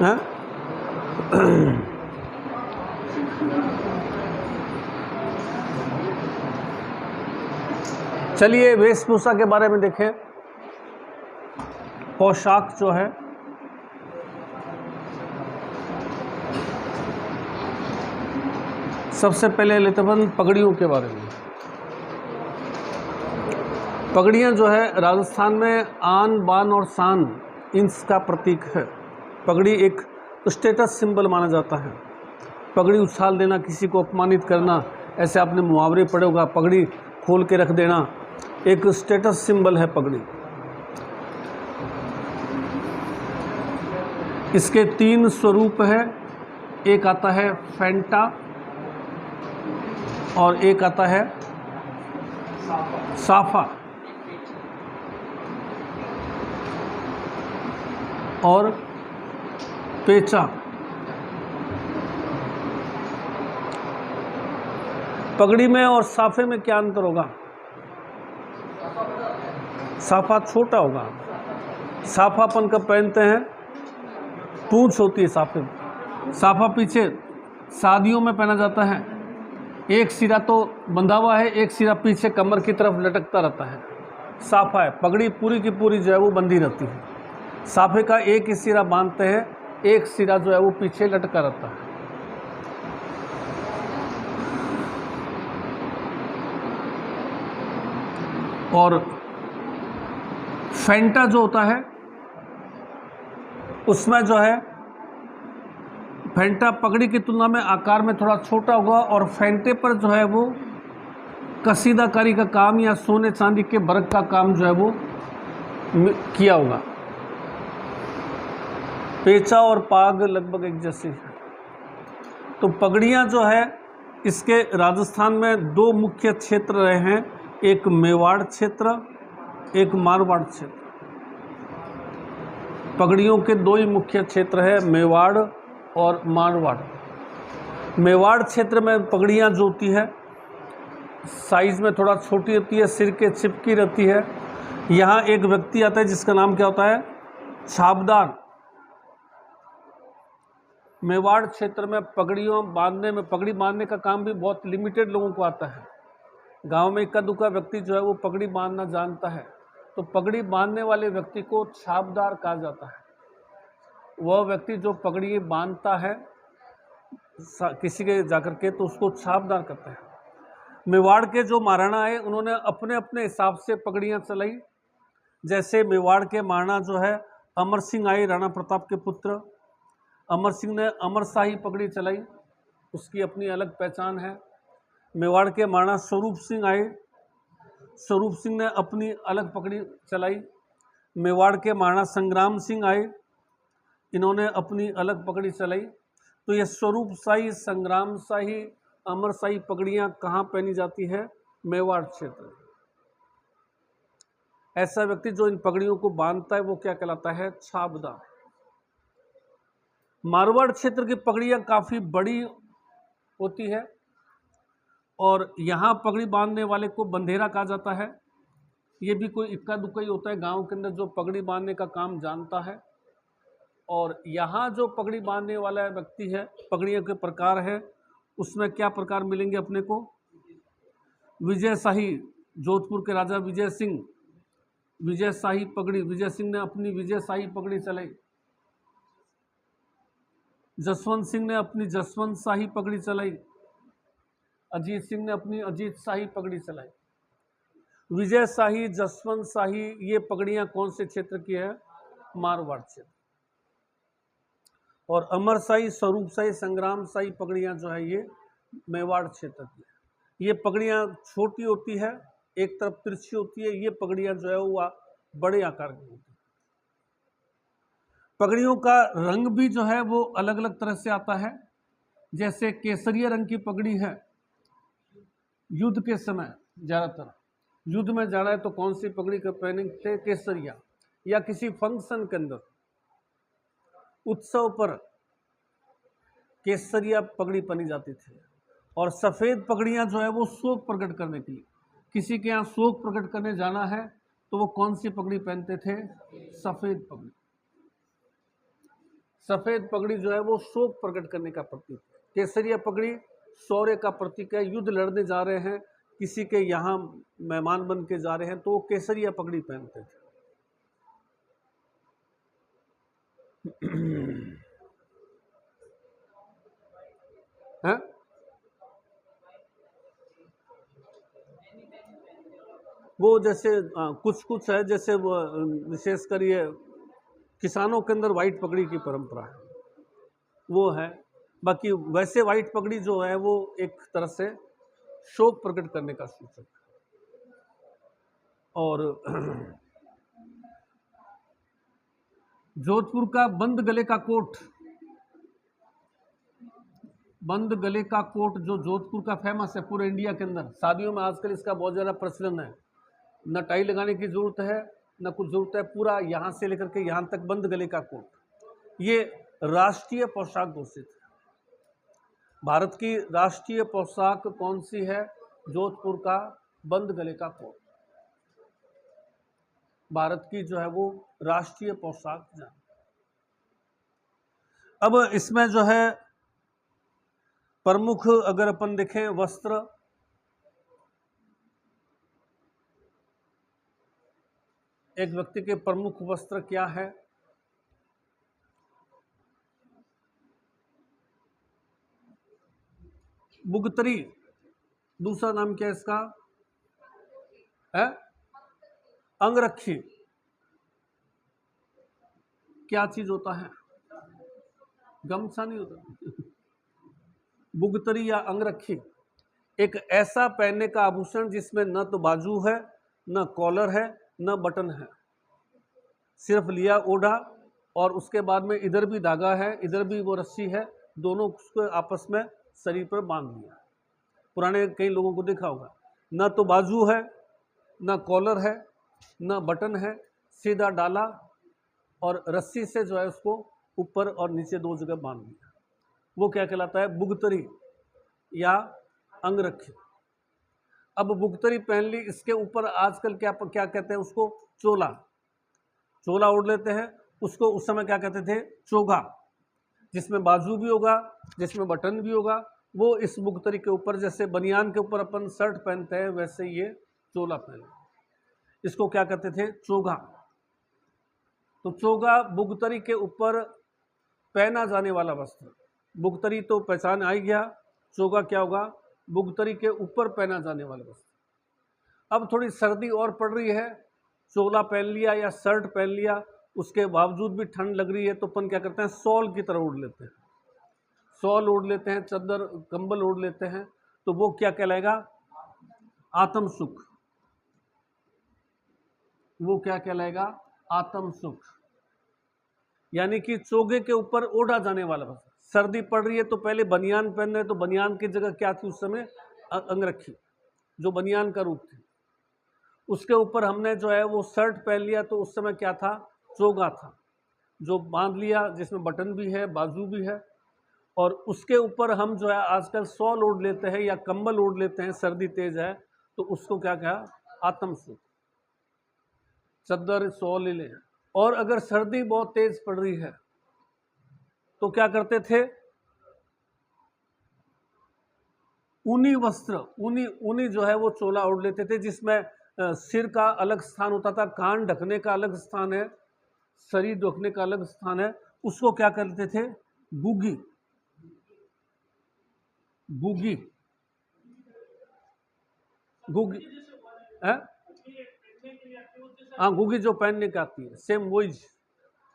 हैं? चलिए वेशभूषा के बारे में देखें। पोशाक जो है सबसे पहले लेते हैं पगड़ियों के बारे में। पगड़ियाँ जो है राजस्थान में आन बान और शान इसका प्रतीक है। पगड़ी एक स्टेटस सिंबल माना जाता है। पगड़ी उछाल देना, किसी को अपमानित करना, ऐसे आपने मुहावरे पढ़े होगा। पगड़ी खोल के रख देना एक स्टेटस सिंबल है पगड़ी। इसके 3 स्वरूप है। एक आता है फेंटा और एक आता है साफा और पेचा। पगड़ी में और साफे में क्या अंतर होगा? साफा छोटा होगा। साफा अपन कब पहनते हैं? पूंछ होती है साफे में। साफा पीछे शादियों में पहना जाता है। एक सिरा तो बंधा हुआ है, एक सिरा पीछे कमर की तरफ लटकता रहता है। साफा है। पगड़ी पूरी की पूरी जो है वो बंधी रहती है। साफे का एक ही सिरा बांधते हैं, एक सिरा जो है वो पीछे लटका रहता है। और फेंटा जो होता है उसमें जो है फेंटा पगड़ी की तुलना में आकार में थोड़ा छोटा होगा और फेंटे पर जो है वो कसीदाकारी का काम या सोने चांदी के वर्क का काम जो है वो किया होगा। पेचा और पाग लगभग एक जैसी है। तो पगड़ियाँ जो है इसके राजस्थान में 2 मुख्य क्षेत्र रहे हैं, एक मेवाड़ क्षेत्र, एक मारवाड़ क्षेत्र। पगड़ियों के 2 ही मुख्य क्षेत्र है, मेवाड़ और मारवाड़। मेवाड़ क्षेत्र में पगड़ियाँ जो होती है साइज में थोड़ा छोटी होती है, सिर के चिपकी रहती है। यहाँ एक व्यक्ति आता है जिसका नाम क्या होता है? छाबदार। मेवाड़ क्षेत्र में पगड़ियों बांधने में, पगड़ी बांधने का काम भी बहुत लिमिटेड लोगों को आता है। गांव में इक्का दुक्का व्यक्ति जो है वो पगड़ी बांधना जानता है। तो पगड़ी बांधने वाले व्यक्ति को छाबदार कहा जाता है। वह व्यक्ति जो पगड़ी बांधता है किसी के जाकर के, तो उसको छाबदार कहते हैं। मेवाड़ के जो महाराणा है उन्होंने अपने अपने हिसाब से पगड़ियाँ चलाई। जैसे मेवाड़ के महाराणा जो है अमर सिंह आए, राणा प्रताप के पुत्र। अमर सिंह ने अमरशाही पगड़ी चलाई, उसकी अपनी अलग पहचान है। मेवाड़ के महाराणा स्वरूप सिंह आए, स्वरूप सिंह ने अपनी अलग पगड़ी चलाई। मेवाड़ के महाराणा संग्राम सिंह आए, इन्होंने अपनी अलग पगड़ी चलाई। तो ये स्वरूप शाही, संग्राम शाही, अमरशाही पगड़ियाँ कहाँ पहनी जाती है? मेवाड़ क्षेत्र। ऐसा व्यक्ति जो इन पगड़ियों को बांधता है वो क्या कहलाता है? छाबदार। मारवाड़ क्षेत्र की पगड़ियाँ काफ़ी बड़ी होती है और यहाँ पगड़ी बांधने वाले को बंधेरा कहा जाता है। ये भी कोई इक्का दुक्का ही होता है गांव के अंदर जो पगड़ी बांधने का काम जानता है। और यहाँ जो पगड़ी बांधने वाला व्यक्ति है, पगड़ियों के प्रकार है, उसमें क्या प्रकार मिलेंगे अपने को? विजय शाही, जोधपुर के राजा विजय सिंह, विजय शाही पगड़ी, विजय सिंह ने अपनी विजय शाही पगड़ी चलाई। जसवंत सिंह ने अपनी जसवंत शाही पगड़ी चलाई। अजीत सिंह ने अपनी अजीत शाही पगड़ी चलाई। विजय शाही, जसवंत शाही, ये पगड़ियाँ कौन से क्षेत्र की है? मारवाड़ क्षेत्र। और अमर शाही, स्वरूप शाही, संग्राम शाही पगड़ियाँ जो है ये मेवाड़ क्षेत्र की है। ये पगड़ियाँ छोटी होती है, एक तरफ तिरछी होती है। ये पगड़ियाँ जो है वो बड़े आकार की होती है। पगड़ियों का रंग भी जो है वो अलग अलग तरह से आता है। जैसे केसरिया रंग की पगड़ी है, युद्ध के समय ज़्यादातर युद्ध में जाना है तो कौन सी पगड़ी का पहनते? केसरिया। या किसी फंक्शन के अंदर, उत्सव पर केसरिया पगड़ी पहनी जाती थी। और सफ़ेद पगड़ियाँ जो है वो शोक प्रकट करने के लिए, किसी के यहाँ शोक प्रकट करने जाना है तो वो कौन सी पगड़ी पहनते थे? सफ़ेद पगड़ी। सफेद पगड़ी जो है वो शोक प्रकट करने का प्रतीक है। केसरिया पगड़ी शौर्य का प्रतीक है। युद्ध लड़ने जा रहे हैं, किसी के यहाँ मेहमान बन के जा रहे हैं तो वो केसरिया पगड़ी पहनते थे। है? वो जैसे कुछ कुछ है, जैसे वो विशेषकर ये किसानों के अंदर वाइट पगड़ी की परंपरा है, वो है। बाकी वैसे वाइट पगड़ी जो है वो एक तरह से शोक प्रकट करने का सूचक है। और जोधपुर का बंद गले का कोट, बंद गले का कोट जो जोधपुर का फेमस है पूरे इंडिया के अंदर, शादियों में आजकल इसका बहुत ज़्यादा प्रचलन है। न टाई लगाने की ज़रूरत है न कुछ ज़रूरत है, पूरा यहाँ से लेकर के यहाँ तक बंद गले का कोट, ये राष्ट्रीय पोशाक घोषित है। भारत की राष्ट्रीय पोशाक कौन सी है? जोधपुर का बंद गले का कोट भारत की जो है वो राष्ट्रीय पोशाक है। अब इसमें जो है प्रमुख अगर अपन देखें वस्त्र, एक व्यक्ति के प्रमुख वस्त्र क्या है? बुगतरी, दूसरा नाम क्या है इसका? है अंगरक्षी। क्या चीज होता है? गमछा नहीं होता। बुगतरी या अंगरक्षी एक ऐसा पहनने का आभूषण जिसमें न तो बाजू है, न कॉलर है, न बटन है, सिर्फ लिया ओढ़ा और उसके बाद में इधर भी धागा है, इधर भी वो रस्सी है, दोनों उसको आपस में शरीर पर बांध दिया। पुराने कई लोगों को देखा होगा, न तो बाजू है, न कॉलर है, न बटन है, सीधा डाला और रस्सी से जो है उसको ऊपर और नीचे दो जगह बांध दिया। वो क्या कहलाता है? बुगतरी या अंगरक्षी। अब बुगतरी पहन ली, इसके ऊपर आजकल क्या कहते हैं उसको? चोला। चोला ओढ़ लेते हैं, उसको उस समय क्या कहते थे? चोगा, जिसमें बाजू भी होगा, जिसमें बटन भी होगा। वो इस बुगतरी के ऊपर, जैसे बनियान के ऊपर अपन शर्ट पहनते हैं वैसे ये चोला पहने, इसको क्या कहते थे? चोगा। तो चोगा बुगतरी के ऊपर पहना जाने वाला वस्त्र। बुगतरी तो पहचान आ ही गया, चोगा क्या होगा? बुगतरी के ऊपर पहना जाने वाला वस्त्र। अब थोड़ी सर्दी और पड़ रही है, चोला पहन लिया या शर्ट पहन लिया, उसके बावजूद भी ठंड लग रही है तो अपन क्या करते हैं? शॉल की तरह ओढ़ लेते हैं, शॉल ओढ़ लेते हैं, चादर कंबल ओढ़ लेते हैं। तो वो क्या कहलाएगा? आत्म सुख। वो क्या कहलाएगा? आत्म सुख। यानी कि चोगे के ऊपर ओढ़ा जाने वाला वस्त्र। सर्दी पड़ रही है तो पहले बनियान पहन रहे, तो बनियान की जगह क्या थी उस समय? अंगरक्षी, जो बनियान का रूप थी। उसके ऊपर हमने जो है वो शर्ट पहन लिया तो उस समय क्या था? चोगा था, जो बांध लिया, जिसमें बटन भी है, बाजू भी है। और उसके ऊपर हम जो है आजकल शॉल ओढ़ लेते हैं या कंबल ओढ़ लेते हैं, सर्दी तेज है तो उसको क्या कहा? आत्म सुख। चद्दर शॉल ले लें। और अगर सर्दी बहुत तेज पड़ रही है तो क्या करते थे? ऊनी वस्त्र, ऊनी जो है वो चोला ओढ़ लेते थे, जिसमें सिर का अलग स्थान होता था, कान ढकने का अलग स्थान है, शरीर ढकने का अलग स्थान है। उसको क्या करते थे? गुगी। गुगी, गुगी है? हाँ, गुगी जो पहनने का आती है, सेम वही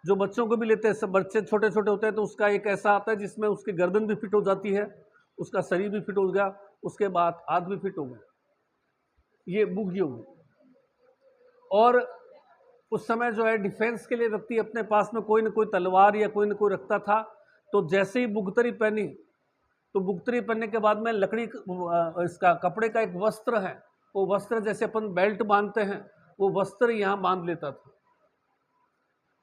जो बच्चों को भी लेते हैं। सब बच्चे छोटे छोटे होते हैं तो उसका एक ऐसा आता है जिसमें उसकी गर्दन भी फिट हो जाती है, उसका शरीर भी फिट हो गया, उसके बाद हाथ भी फिट हो गया, ये बुगी हो गई। और उस समय जो है डिफेंस के लिए व्यक्ति अपने पास में कोई ना कोई तलवार या कोई ना कोई रखता था। तो जैसे ही बुगतरी पहनी, तो बुगतरी पहनने के बाद में लकड़ी इसका कपड़े का एक वस्त्र है, वो वस्त्र जैसे अपन बेल्ट बांधते हैं, वो वस्त्र यहाँ बांध लेता था।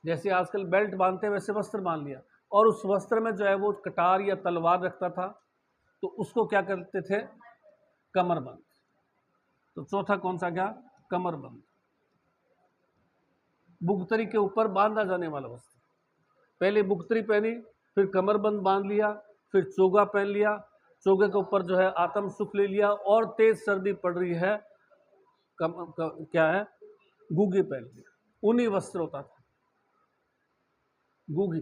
जैसे आजकल बेल्ट बांधते हैं वैसे वस्त्र बांध लिया, और उस वस्त्र में जो है वो कटार या तलवार रखता था, तो उसको क्या करते थे? कमरबंद। तो चौथा कौन सा गया? कमरबंद। बुगतरी के ऊपर बांधा जाने वाला वस्त्र। पहले बुकतरी पहनी, फिर कमरबंद बांध लिया, फिर चोगा पहन लिया, चोगे के ऊपर जो है आत्म सुख ले लिया, और तेज सर्दी पड़ रही है, क्या है, गुगी पहन लिया। ऊनी वस्त्र होता था, गुगी।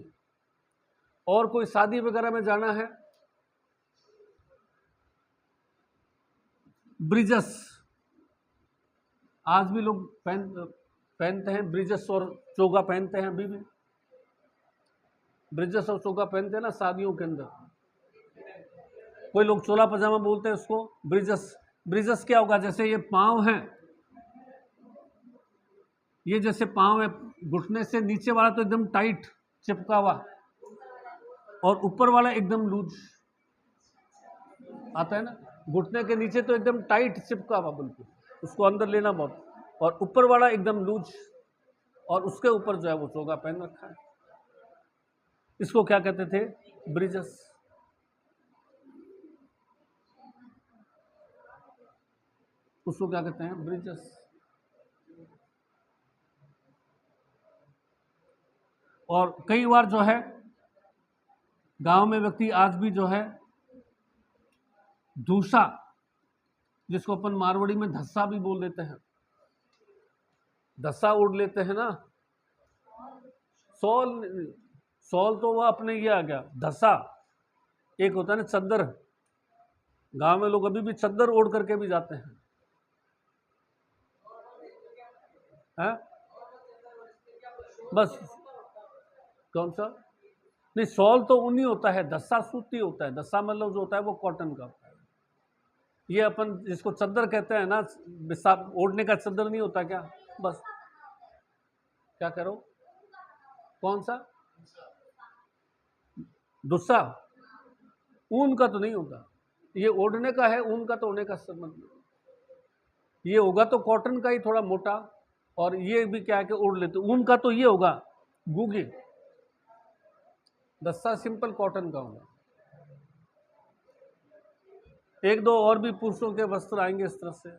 और कोई शादी वगैरह में जाना है, ब्रिजस, आज भी लोग पहनते हैं ब्रिजस और चोगा पहनते हैं, अभी भी ब्रिजस और चोगा पहनते हैं ना शादियों के अंदर। कोई लोग चोला पजामा बोलते हैं उसको, ब्रिजस। ब्रिजस क्या होगा, जैसे ये पाँव है, ये जैसे पाँव है, घुटने से नीचे वाला तो एकदम टाइट चिपका हुआ, और ऊपर वाला एकदम लूज आता है ना। घुटने के नीचे तो एकदम टाइट चिपका हुआ बिल्कुल, उसको अंदर लेना बहुत, और ऊपर वाला एकदम लूज, और उसके ऊपर जो है वो चोगा पहन रखा है। इसको क्या कहते थे, ब्रिजस। उसको क्या कहते हैं, ब्रिजस। और कई बार जो है गांव में व्यक्ति आज भी जो है धूसा, जिसको अपन मारवाड़ी में धस्सा भी बोल देते हैं, धस्सा उड़ लेते हैं ना। सॉल तो वह अपने ये आ गया, धस्सा एक होता है ना चद्दर। गांव में लोग अभी भी चद्दर ओढ़ करके भी जाते हैं, है? बस कौन सा, नहीं सॉल तो ऊनी होता है, धस्सा सूती होता है। धस्सा मतलब जो होता है वो कॉटन का होता है। ये अपन जिसको चद्दर कहते हैं ना, ओढ़ने का चद्दर नहीं होता क्या, बस। क्या करो, कौन सा, दुस्सा, ऊन का तो नहीं होता, ये ओढ़ने का है, ऊन का तो होने का संबंध नहीं। ये होगा तो कॉटन का ही थोड़ा मोटा, और ये भी क्या है कि ओढ़ लेते, ऊन का तो ये होगा गुगी, दस्ता सिंपल कॉटन का होगा। एक दो और भी पुरुषों के वस्त्र आएंगे इस तरह से।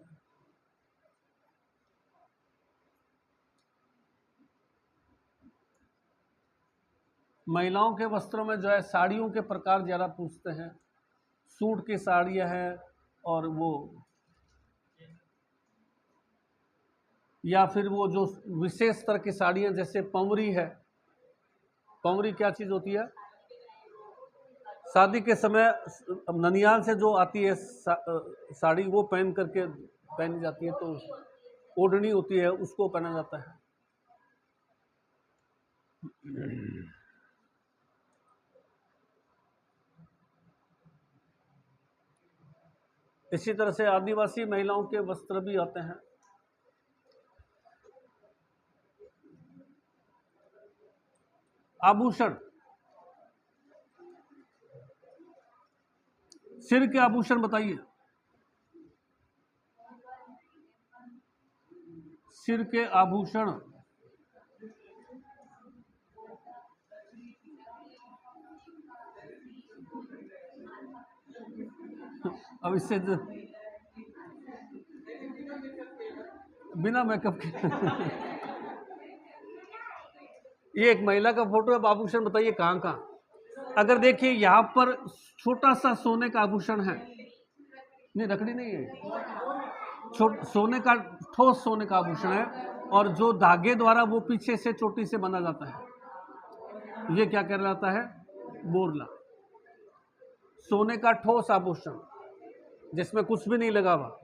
महिलाओं के वस्त्रों में जो है साड़ियों के प्रकार ज़्यादा पूछते हैं। सूट की साड़ियाँ हैं, और वो या फिर वो जो विशेष तरह की साड़ियाँ, जैसे पमरी है। पमरी क्या चीज़ होती है, शादी के समय ननियाल से जो आती है साड़ी, वो पहन करके पहनी जाती है, तो ओढ़नी होती है, उसको पहना जाता है। इसी तरह से आदिवासी महिलाओं के वस्त्र भी आते हैं। आभूषण, सिर के आभूषण बताइए, सिर के आभूषण। अब इससे बिना मेकअप के ये एक महिला का फोटो है। आभूषण बताइए कहाँ कहाँ। अगर देखिए यहाँ पर छोटा सा सोने का आभूषण है, नहीं रखड़ी नहीं है, सोने का ठोस सोने का आभूषण है, और जो धागे द्वारा वो पीछे से चोटी से बना जाता है, ये क्या कहलाता है, बोरला। सोने का ठोस आभूषण जिसमें कुछ भी नहीं लगा हुआ,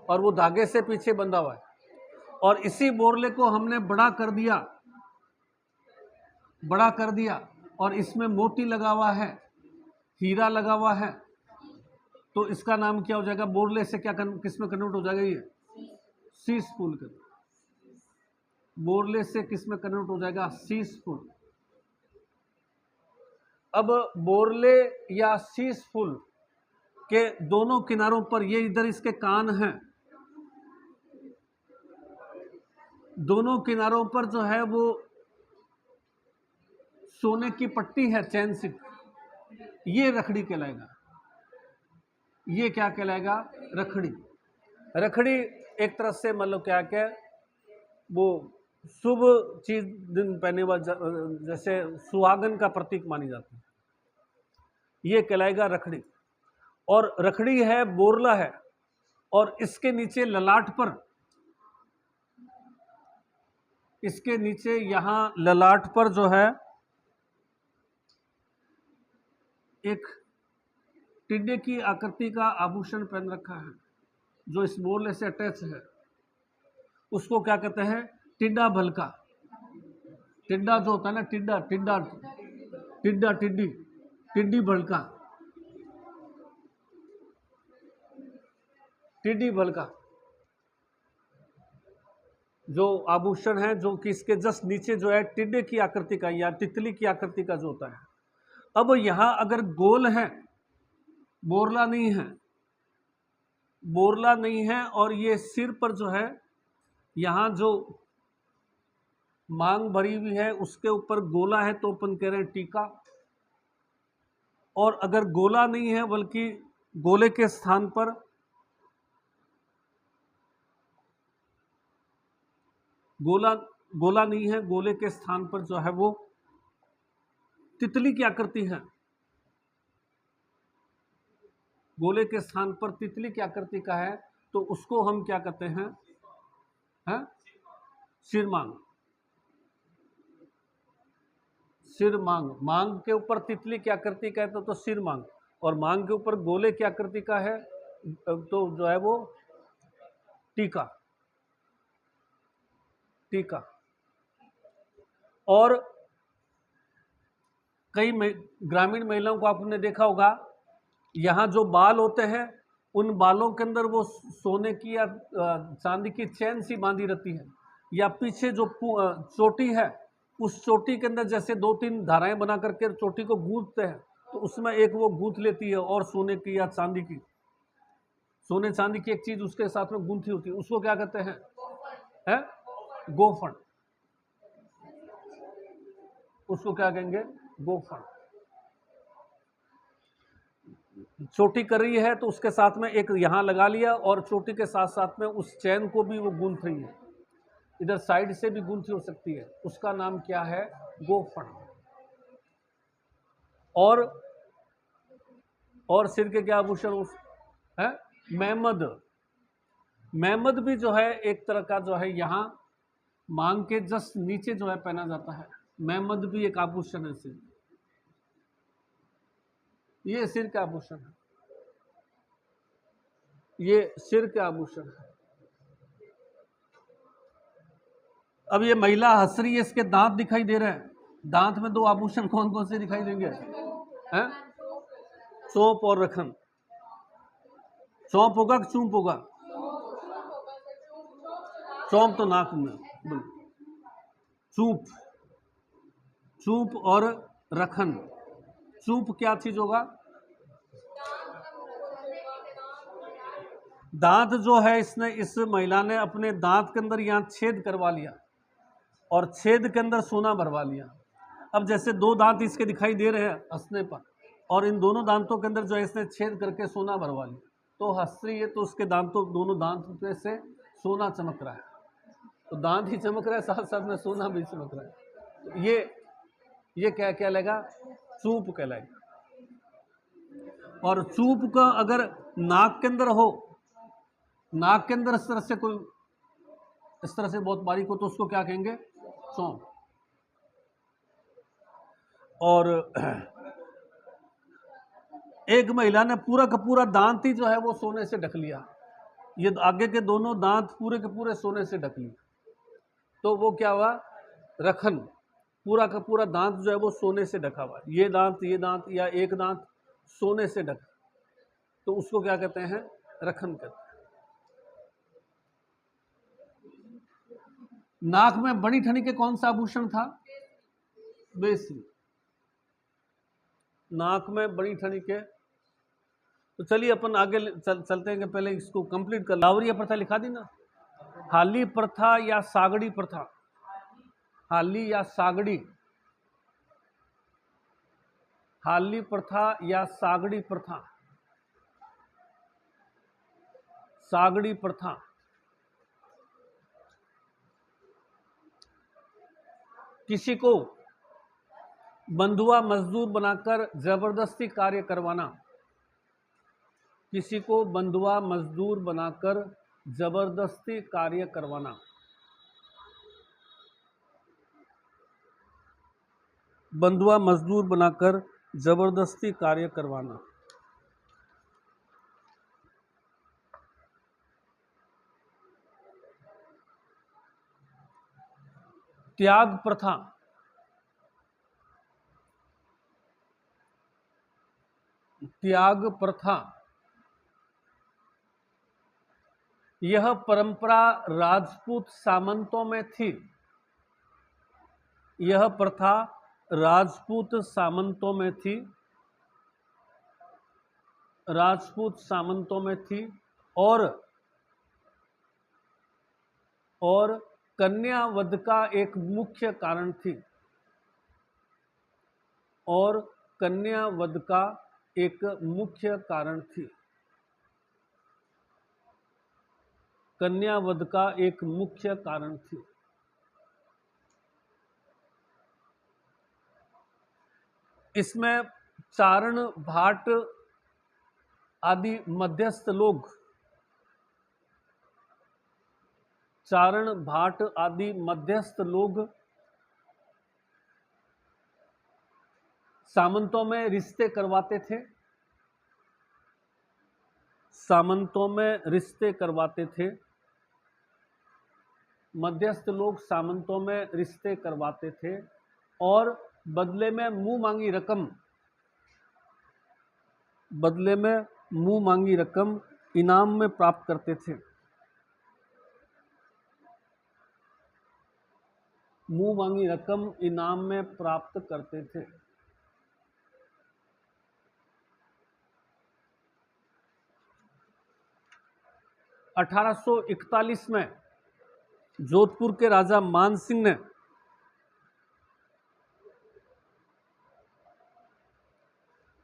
और वो धागे से पीछे बंधा हुआ है, और इसी बोरले को हमने बड़ा कर दिया, और इसमें मोती लगा हुआ है, हीरा लगा हुआ है, तो इसका नाम क्या हो जाएगा, बोरले से क्या किस में कन्वर्ट हो जाएगा, ये शीशफूल का। बोरले से किस में कन्वर्ट हो जाएगा, शीशफूल। अब बोरले या शीशफूल के दोनों किनारों पर, ये इधर इसके कान हैं, दोनों किनारों पर जो है वो सोने की पट्टी है, चैन से, ये रखड़ी कहलाएगा। ये क्या कहलाएगा, रखड़ी। रखड़ी एक तरह से मतलब क्या वो शुभ चीज दिन पहने वाला, जैसे सुहागन का प्रतीक मानी जाती है, ये कहलाएगा रखड़ी। और रखड़ी है, बोरला है, और इसके नीचे ललाट पर, इसके नीचे यहां ललाट पर जो है एक टिड्डे की आकृति का आभूषण पहन रखा है, जो इस बोरले से अटैच है। उसको क्या कहते हैं? टिड्डा भलका। टिड्डा जो होता है ना, टिड्डा टिड्डा टिड्डा टिड्डी टिड्डी भलका, टिड्डी भलका जो आभूषण है, जो कि इसके जस्ट नीचे जो है टिड्डे की आकृति का या तितली की आकृति का जो होता है। अब यहां अगर गोल है, बोरला नहीं है, बोरला नहीं है, और ये सिर पर जो है यहां जो मांग भरी हुई है उसके ऊपर गोला है, तो अपन कह रहे हैं टीका। और अगर गोला नहीं है, बल्कि गोले के स्थान पर गोला नहीं है, गोले के स्थान पर जो है वो तितली की आकृति है, गोले के स्थान पर तितली की आकृति का है, तो उसको हम क्या कहते हैं? सिरमांग। सिरमांग, मांग के ऊपर तितली की आकृति का है तो सिरमांग, और मांग के ऊपर गोले की आकृति का है तो जो है वो टीका। टीका। और कई ग्रामीण महिलाओं को आपने देखा होगा, यहाँ जो बाल होते हैं उन बालों के अंदर वो सोने की या चांदी की चैन सी बांधी रहती है, या पीछे जो चोटी है उस चोटी के अंदर जैसे 2-3 धाराएं बना करके चोटी को गूंथते हैं, तो उसमें एक वो गूंथ लेती है, और सोने की या चांदी की, सोने चांदी की एक चीज उसके साथ में गूंथी होती है, उसको क्या कहते हैं? गोफन। उसको क्या कहेंगे? गोफन। चोटी कर रही है तो उसके साथ में एक यहां लगा लिया, और चोटी के साथ साथ में उस चैन को भी वो गूंथ रही है, इधर साइड से भी गूंथी हो सकती है, उसका नाम क्या है? गोफन। और सिर के क्या आभूषण है? मेहमद। मेहमद भी जो है एक तरह का जो है यहां मांग के जस्ट नीचे जो है पहना जाता है, मेहमद भी एक आभूषण है सिर। ये सिर का आभूषण है, ये सिर का आभूषण है। अब ये महिला हंस रही है, इसके दांत दिखाई दे रहे हैं, दांत में 2 आभूषण कौन कौन से दिखाई देंगे? हैं? चौप और रखन। चौप होगा कि चूप होगा? चौप तो नाक में, चूप। चूप और रखन। चूप क्या चीज होगा? दांत जो है, इस महिला ने अपने दांत के अंदर यहां छेद करवा लिया, और छेद के अंदर सोना भरवा लिया। अब जैसे 2 दांत इसके दिखाई दे रहे हैं हंसने पर, और इन दोनों दांतों के अंदर जो है इसने छेद करके सोना भरवा लिया, तो हंस रही है, तो उसके दोनों दांत पे से सोना चमक रहा है, तो दांत ही चमक रहा है, साथ साथ में सोना भी चमक रहा है, तो ये क्या कहलाएगा? चूप कहलाएगा। और चूप का अगर नाक के अंदर हो, नाक के अंदर इस तरह से कोई, इस तरह से बहुत बारीक हो, तो उसको क्या कहेंगे? चौंप। और एक महिला ने पूरा का पूरा दांत ही जो है वो सोने से ढक लिया, ये आगे के दोनों दांत पूरे के पूरे सोने से ढक लिए, तो वो क्या हुआ? रखन। पूरा का पूरा दांत जो है वो सोने से ढका हुआ, ये दांत या एक दांत सोने से ढका, तो उसको क्या कहते हैं? रखन कहते हैं। नाक में बड़ी ठनी के कौन सा आभूषण था? बेसी। नाक में बड़ी ठनी के, तो चलिए अपन आगे चलते हैं कि पहले इसको कंप्लीट कर। लावरिया प्रथा लिखा दी ना? हाली प्रथा या सागड़ी प्रथा? हाली या सागड़ी? हाली प्रथा या सागड़ी प्रथा? सागड़ी प्रथा। किसी को बंधुआ मजदूर बनाकर जबरदस्ती कार्य करवाना, किसी को बंधुआ मजदूर बनाकर जबरदस्ती कार्य करवाना, बंधुआ मजदूर बनाकर जबरदस्ती कार्य करवाना। त्याग प्रथा, त्याग प्रथा, यह परंपरा राजपूत सामंतों में थी, यह प्रथा राजपूत सामंतों में थी, राजपूत सामंतों में थी और कन्या वध का एक मुख्य कारण थी, और कन्या वध का एक मुख्य कारण थी, कन्या वध का एक मुख्य कारण थी। इसमें चारण भाट आदि मध्यस्थ लोग, चारण भाट आदि मध्यस्थ लोग सामंतों में रिश्ते करवाते थे, सामंतों में रिश्ते करवाते थे, मध्यस्थ लोग सामंतों में रिश्ते करवाते थे और बदले में मुंह मांगी रकम, बदले में मुंह मांगी रकम इनाम में प्राप्त करते थे, मुंह मांगी रकम इनाम में प्राप्त करते थे। अठारह सौ 41 में जोधपुर के राजा मान सिंह ने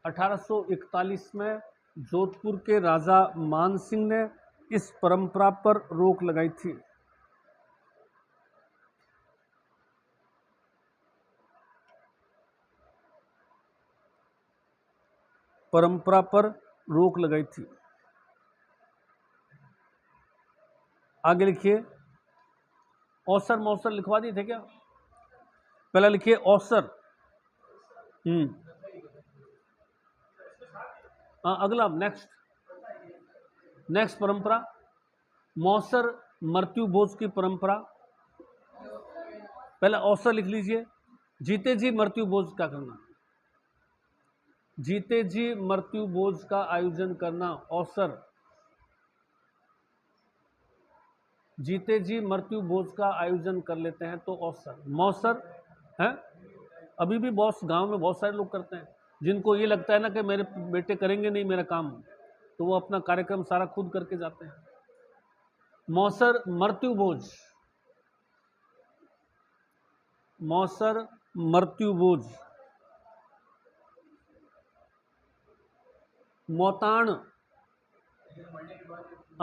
1841 में जोधपुर के राजा मान सिंह ने इस परंपरा पर रोक लगाई थी, परंपरा पर रोक लगाई थी। आगे लिखिए, औसर मौसर लिखवा दिए थे क्या? पहले लिखिए औसर। अगला नेक्स्ट परंपरा मौसर मृत्यु भोज की परंपरा। पहले औसर लिख लीजिए, जीते जी मृत्यु भोज का करना, जीते जी मृत्यु भोज का आयोजन करना, औसर, जीते जी मृत्यु भोज का आयोजन कर लेते हैं तो औसर। मौसर है, अभी भी बहुत गांव में बहुत सारे लोग करते हैं, जिनको ये लगता है ना कि मेरे बेटे करेंगे नहीं मेरा काम, तो वो अपना कार्यक्रम सारा खुद करके जाते हैं। मौसर मृत्यु भोज, मौसर मृत्यु भोज। मौताण,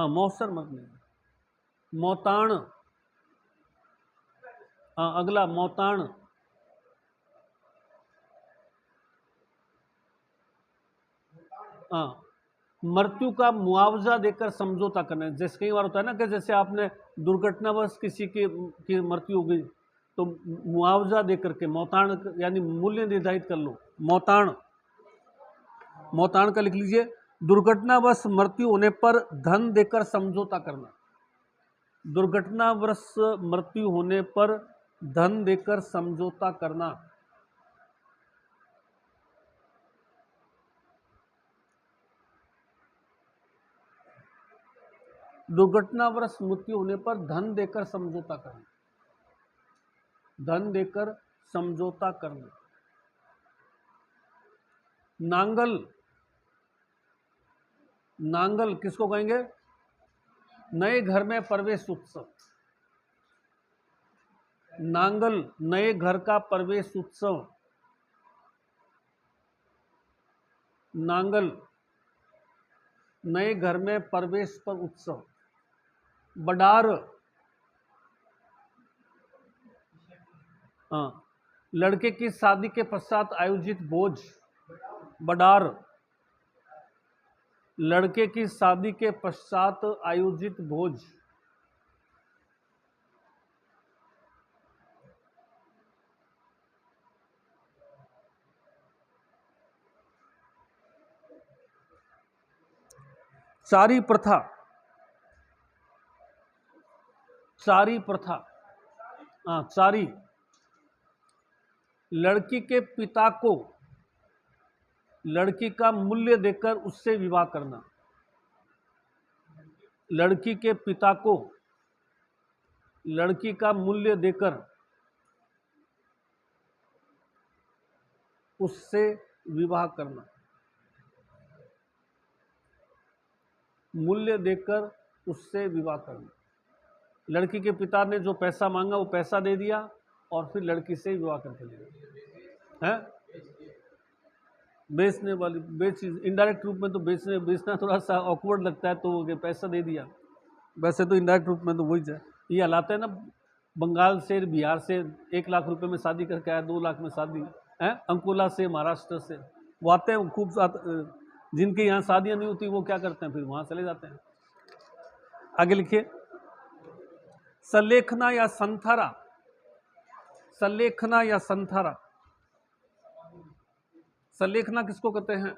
मौसर मत नहीं, मौताण, अगला मौताण, मृत्यु का मुआवजा देकर समझौता करना। जैसे कई बार होता है ना कि जैसे आपने दुर्घटनावश किसी की मृत्यु हो गई तो मुआवजा देकर के, मौताण यानी मूल्य निर्धारित कर लो, मौताण, मौताण का लिख लीजिए, दुर्घटनावश मृत्यु होने पर धन देकर समझौता करना, दुर्घटनावश मृत्यु होने पर धन देकर समझौता करना। दुर्घटनावश मृत्यु होने पर धन देकर समझौता करना, धन देकर समझौता करना। नांगल, नांगल किसको कहेंगे? नए घर में प्रवेश उत्सव, नांगल नए घर का प्रवेश उत्सव, नांगल नए घर में प्रवेश पर उत्सव। बडार, लड़के की शादी के पश्चात आयोजित भोज बडार। लड़के की शादी के पश्चात आयोजित भोज। चारी प्रथा। चारी प्रथा, हाँ चारी। लड़की के पिता को लड़की का मूल्य देकर उससे विवाह करना। लड़की के पिता को लड़की का मूल्य देकर उससे विवाह करना। मूल्य देकर उससे विवाह करना। लड़की के पिता ने जो पैसा मांगा वो पैसा दे दिया और फिर लड़की से विवाह करके ले गया है। बेचने वाली इनडायरेक्ट रूप में तो बेचना थोड़ा सा ऑकवर्ड लगता है, तो पैसा दे दिया। वैसे तो इनडायरेक्ट रूप में तो वही है। ये हालात है ना, बंगाल से बिहार से 1 लाख रुपए में शादी करके आया, 2 लाख में शादी है। अंकोला से, महाराष्ट्र से वो आते हैं खूब जिनके यहाँ शादियाँ नहीं होती वो क्या करते हैं, फिर वहाँ चले जाते हैं। आगे लिखिए। सलेखना या संथारा। सलेखना या संथारा। सलेखना किसको कहते हैं?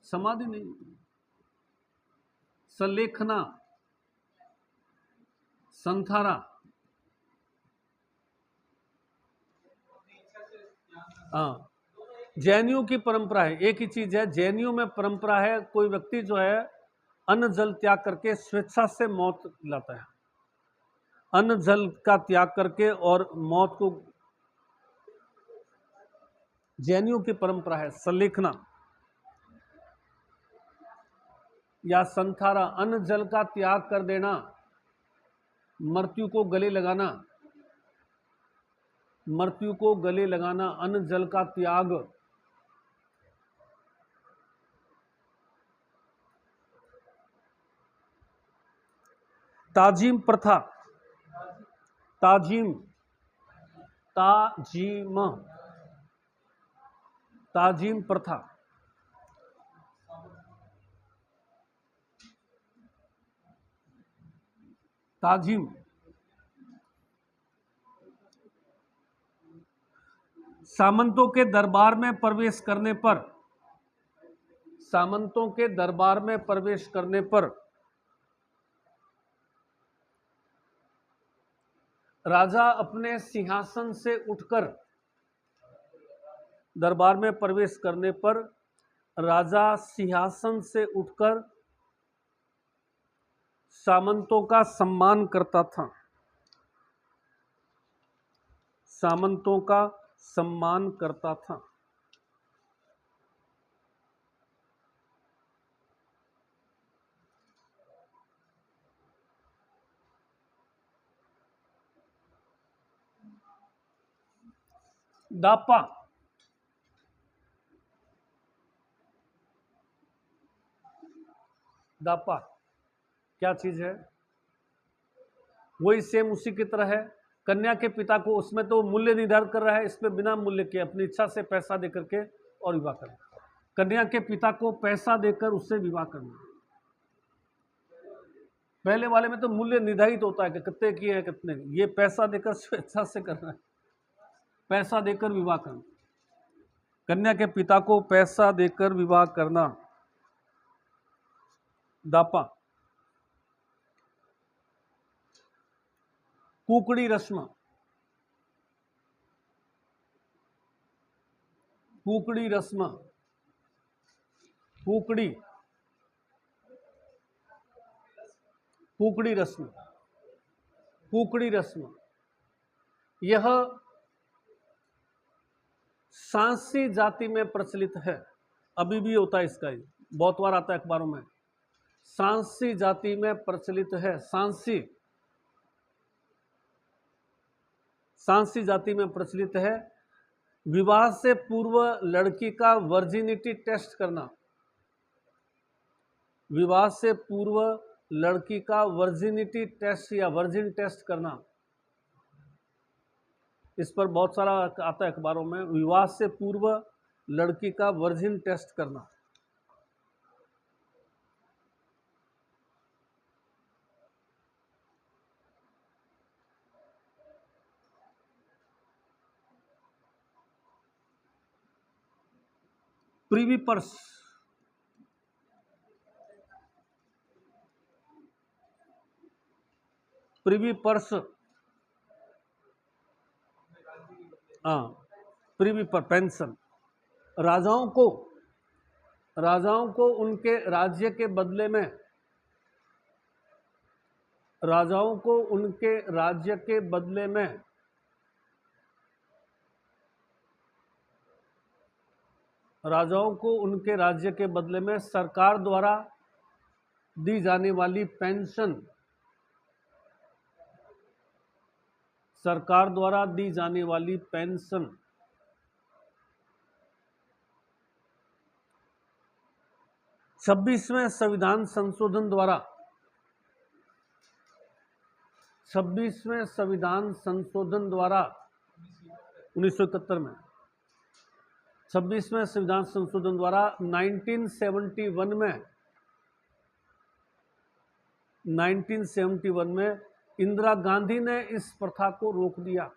समाधि नहीं, सलेखना, संथारा। हाँ, जैनियों की परंपरा है, एक ही चीज है। जैनियों में परंपरा है, कोई व्यक्ति जो है अन्न जल त्याग करके स्वेच्छा से मौत लाता है। अन्न जल का त्याग करके और मौत को जैनियों की परंपरा है। सलेखना या संथारा, अन्न जल का त्याग कर देना, मृत्यु को गले लगाना। मृत्यु को गले लगाना, अन्न जल का त्याग। ताजीम प्रथा। ताजीम, ताजीम, ताजीम प्रथा। ताजीम, सामंतों के दरबार में प्रवेश करने पर, सामंतों के दरबार में प्रवेश करने पर राजा अपने सिंहासन से उठकर, दरबार में प्रवेश करने पर राजा सिंहासन से उठकर सामंतों का सम्मान करता था। सामंतों का सम्मान करता था। दापा। दापा क्या चीज है? वही सेम उसी की तरह है। कन्या के पिता को, उसमें तो मूल्य निर्धारित कर रहा है, इसमें बिना मूल्य के अपनी इच्छा से पैसा देकर के और विवाह करना। कन्या के पिता को पैसा देकर उससे विवाह करना। पहले वाले में तो मूल्य निर्धारित होता है कि कितने की है कितने, ये पैसा देकर स्वेच्छा से करना है। पैसा देकर विवाह करना, कन्या के पिता को पैसा देकर विवाह करना। दापा। कुकड़ी रस्म। कुकड़ी रस्म। कुकड़ी, कुकड़ी रस्म। कुकड़ी रस्म यह सांसी जाति में प्रचलित है। अभी भी होता है इसका, बहुत बार आता है अखबारों में। सांसी जाति में प्रचलित है। सांसी, सांसी जाति में प्रचलित है। विवाह से पूर्व लड़की का वर्जिनिटी टेस्ट करना। विवाह से पूर्व लड़की का वर्जिनिटी टेस्ट या वर्जिन टेस्ट करना, इस पर बहुत सारा आता है अखबारों में। विवाह से पूर्व लड़की का वर्जिन टेस्ट करना, प्रीवी पर्स, प्रीवी पर्स, हाँ प्रीवी पर पेंशन, राजाओं को उनके राज्य के बदले में, राजाओं को उनके राज्य के बदले में राजाओं को उनके राज्य के बदले में सरकार द्वारा दी जाने वाली पेंशन, सरकार द्वारा दी जाने वाली पेंशन, 26वें संविधान संशोधन द्वारा, 26वें संविधान संशोधन द्वारा 1971 में, 26वें संविधान संशोधन द्वारा 1971 में इंदिरा गांधी ने इस प्रथा को रोक दिया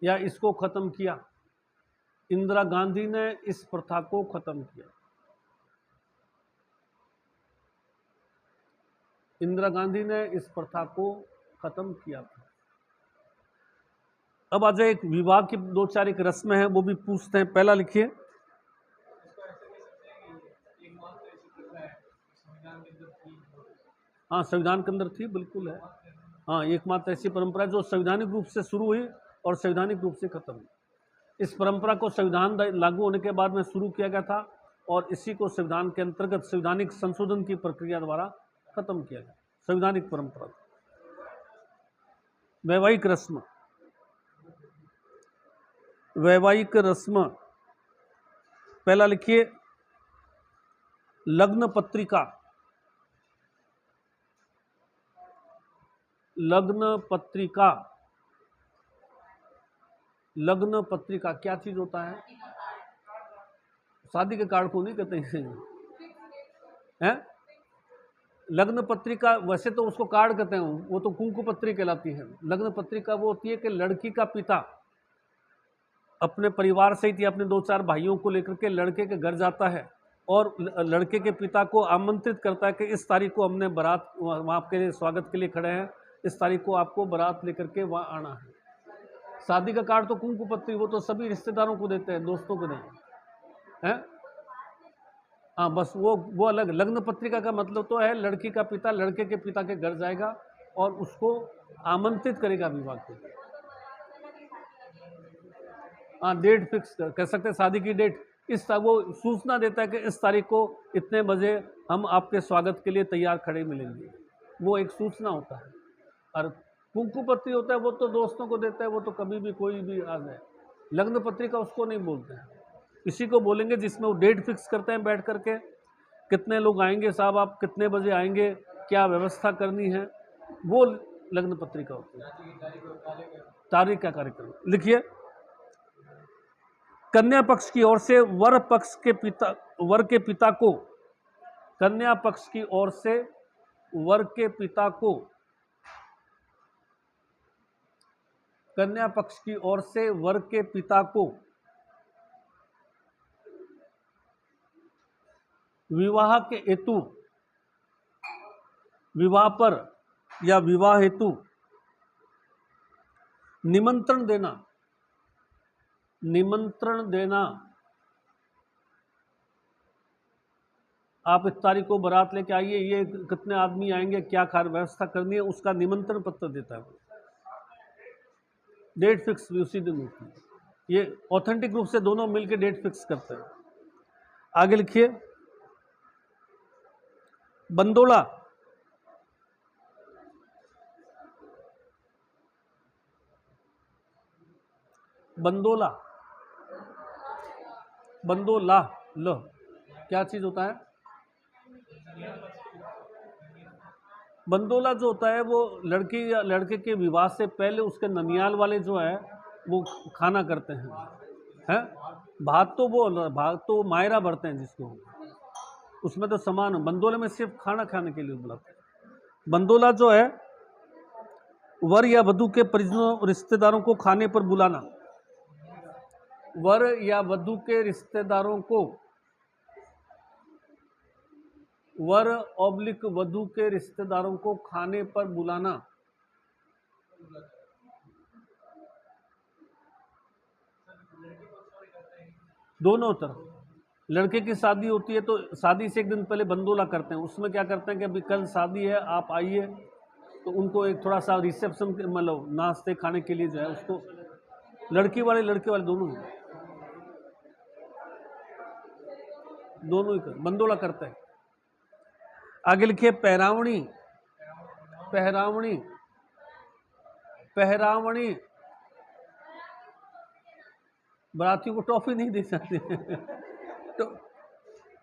या इसको खत्म किया। इंदिरा गांधी ने इस प्रथा को खत्म किया। इंदिरा गांधी ने इस प्रथा को खत्म किया था। अब आ जाए एक विवाह की दो चार एक रस्म है, वो भी पूछते हैं। पहला लिखिए, हाँ संविधान के अंदर थी, बिल्कुल है। हाँ एकमात्र ऐसी परंपरा जो संवैधानिक रूप से शुरू हुई और संवैधानिक रूप से खत्म हुई। इस परंपरा को संविधान लागू होने के बाद में शुरू किया गया था और इसी को संविधान के अंतर्गत संवैधानिक संशोधन की प्रक्रिया द्वारा खत्म किया गया। संवैधानिक परंपरा। वैवाहिक रस्म, वैवाहिक रस्म, पहला लिखिए लग्न पत्रिका, लग्न पत्रिका, लग्न पत्रिका क्या चीज होता है? शादी के कार्ड को नहीं कहते हैं। लग्न पत्रिका वैसे तो उसको कार्ड कहते हैं, वो तो कुंकु पत्री कहलाती है। लग्न पत्रिका वो होती है कि लड़की का पिता अपने परिवार सहित या अपने दो चार भाइयों को लेकर के लड़के के घर जाता है और लड़के के पिता को आमंत्रित करता है कि इस तारीख को हमने बारात वहाँ आपके लिए स्वागत के लिए खड़े हैं, इस तारीख को आपको बारात लेकर के वहाँ आना है। शादी का कार्ड तो कुंकु पत्री वो तो सभी रिश्तेदारों को देते हैं, दोस्तों को नहीं है। हाँ बस वो अलग। लग्न पत्रिका का मतलब तो है लड़की का पिता लड़के के पिता के घर जाएगा और उसको आमंत्रित करेगा विवाह के लिए। हाँ डेट फिक्स कर सकते हैं, शादी की डेट। वो सूचना देता है कि इस तारीख को इतने बजे हम आपके स्वागत के लिए तैयार खड़े मिलेंगे। वो एक सूचना होता है। और कुंकु पत्री होता है वो तो दोस्तों को देता है, वो तो कभी भी कोई भी आ जाए। लग्न पत्रिका उसको नहीं बोलते हैं, इसी को बोलेंगे जिसमें वो डेट फिक्स करते हैं बैठ करके, कितने लोग आएंगे साहब, आप कितने बजे आएंगे, क्या व्यवस्था करनी है, वो लग्न पत्रिका होती है। तारीख का कार्यक्रम लिखिए, कन्या पक्ष की ओर से वर के पिता को, कन्या पक्ष की ओर से वर के पिता को, कन्या पक्ष की ओर से वर के पिता को विवाह के हेतु, विवाह पर या विवाह हेतु निमंत्रण देना, निमंत्रण देना। आप इस तारीख को बारात लेके आइए, ये कितने आदमी आएंगे, क्या कार्य व्यवस्था करनी है, उसका निमंत्रण पत्र देता है। डेट फिक्स भी उसी दिन होती है। ये ऑथेंटिक रूप से दोनों मिलकर डेट फिक्स करते हैं। आगे लिखिए, बंदोला, बंदोला, बंदोला ल क्या चीज होता है? बंदोला जो होता है वो लड़की या लड़के के विवाह से पहले उसके ननियाल वाले जो है वो खाना करते हैं। भात तो मायरा भरते हैं जिसको, उसमें तो समान है। बंदोले में सिर्फ खाना खाने के लिए बुलाते हैं। बंदोला जो है वर या वधू के परिजनों रिश्तेदारों को खाने पर बुलाना। वर या वधू के रिश्तेदारों को, वर ऑब्लिक वधू के रिश्तेदारों को खाने पर बुलाना। दोनों तरफ। लड़के की शादी होती है तो शादी से एक दिन पहले बंदोला करते हैं। उसमें क्या करते हैं कि अभी कल शादी है, आप आइए, तो उनको एक थोड़ा सा रिसेप्शन मतलब नाश्ते खाने के लिए जो है उसको लड़के वाले दोनों ही बंदोला करते हैं। आगे लिखिए पहरावणी। पहरावणी, पहरावणी बरातियों को टॉफी नहीं दे सकते। तो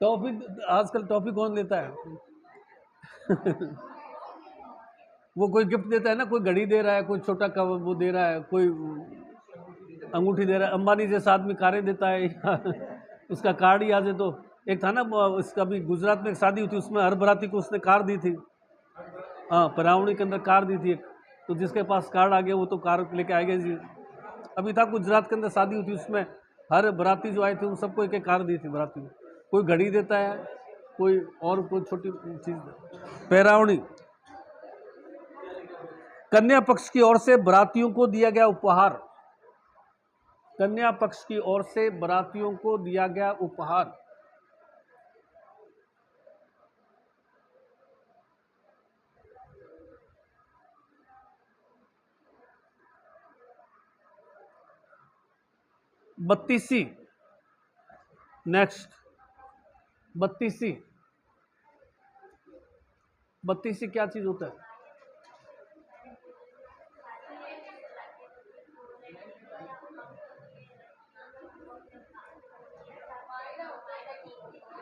टॉफी आजकल टॉफी कौन देता है? वो कोई गिफ्ट देता है ना, कोई घड़ी दे रहा है, कोई छोटा कवर वो दे रहा है, कोई अंगूठी दे रहा है। अंबानी जैसा आदमी कारें देता है। उसका कार्ड ही आ जाए। तो एक था ना इसका भी गुजरात में एक शादी हुई थी, उसमें हर बराती को उसने कार दी थी। हाँ, परावणी के अंदर कार दी थी एक, तो जिसके पास कार्ड आ गया वो तो कार लेके आएगा जी। अभी था गुजरात के अंदर शादी हुई थी, उसमें हर बराती जो आए थे उन सबको एक एक कार दी थी बराती को। कोई घड़ी देता है, कोई और कोई छोटी चीज। पहरावणी कन्या पक्ष की ओर से बरातियों को दिया गया उपहार। कन्या पक्ष की ओर से बरातियों को दिया गया उपहार। बत्तीसी। नेक्स्ट बत्तीसी। बत्तीसी क्या चीज होता है?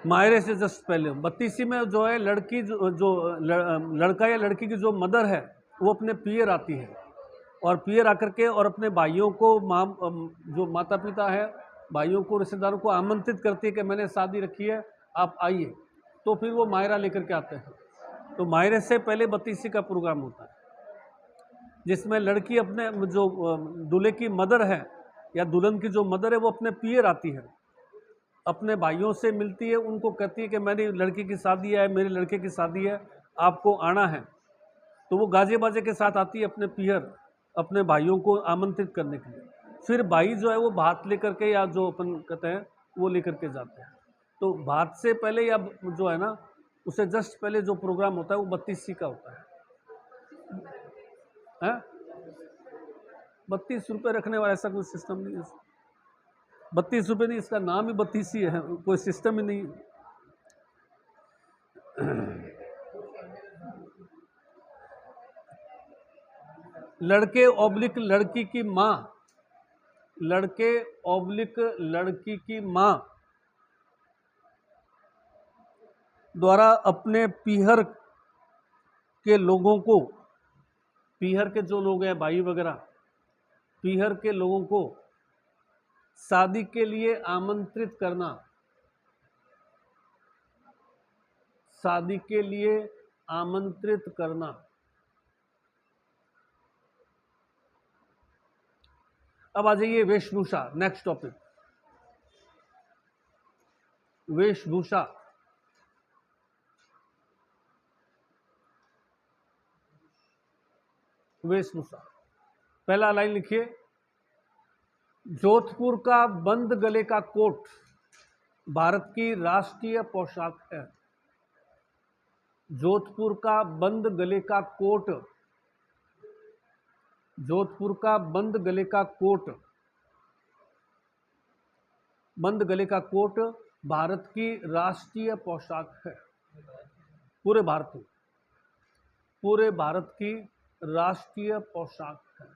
मायरे से जस्ट पहले बत्तीसी में जो है लड़की लड़का या लड़की की जो मदर है वो अपने पियर आती है, और पियर आकर के और अपने भाइयों को जो माता पिता है भाइयों को रिश्तेदारों को आमंत्रित करती है कि मैंने शादी रखी है, आप आइए। तो फिर वो मायरा लेकर के आते हैं। तो मायरे से पहले बत्तीसी का प्रोग्राम होता है, जिसमें लड़की अपने जो दूल्हे की मदर है या दुल्हन की जो मदर है वो अपने पियर आती है, अपने भाइयों से मिलती है, उनको कहती है कि मेरी लड़की की शादी है, मेरे लड़के की शादी है, आपको आना है। तो वो गाजे बाजे के साथ आती है अपने पियर, अपने भाइयों को आमंत्रित करने के लिए। फिर भाई जो है वो भात लेकर के, या जो अपन कहते हैं वो लेकर के जाते हैं। तो भात से पहले या जो है ना उससे जस्ट पहले जो प्रोग्राम होता है वो बत्तीसी का होता है। 32 रुपये रखने वाला ऐसा कोई सिस्टम नहीं है। 32 रुपये नहीं, इसका नाम ही बत्तीसी है, कोई सिस्टम ही नहीं। लड़के ऑब्लिक लड़की की माँ, लड़के ऑब्लिक लड़की की माँ द्वारा अपने पीहर के लोगों को, पीहर के जो लोग हैं भाई वगैरह, पीहर के लोगों को शादी के लिए आमंत्रित करना। शादी के लिए आमंत्रित करना। अब आ जाइए वेशभूषा, नेक्स्ट टॉपिक वेशभूषा। वेशभूषा पहला लाइन लिखिए, जोधपुर का बंद गले का कोट भारत की राष्ट्रीय पोशाक है। जोधपुर का बंद गले का कोट, जोधपुर का बंद गले का कोट, बंद गले का कोट भारत की राष्ट्रीय पोशाक है। पूरे भारत में, पूरे भारत की राष्ट्रीय पोशाक है।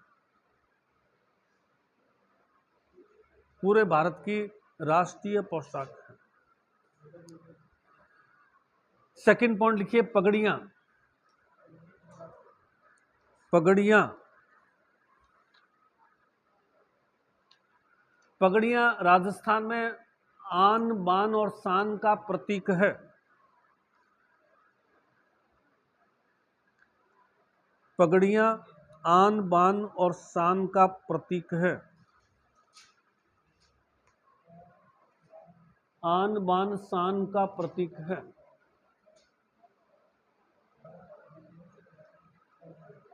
पूरे भारत की राष्ट्रीय पोशाक है। सेकंड पॉइंट लिखिए, पगड़ियां। पगड़ियाँ। पगड़ियाँ राजस्थान में आन बान और शान का प्रतीक है। पगड़ियाँ आन बान और शान का प्रतीक है। आन बान शान का प्रतीक है।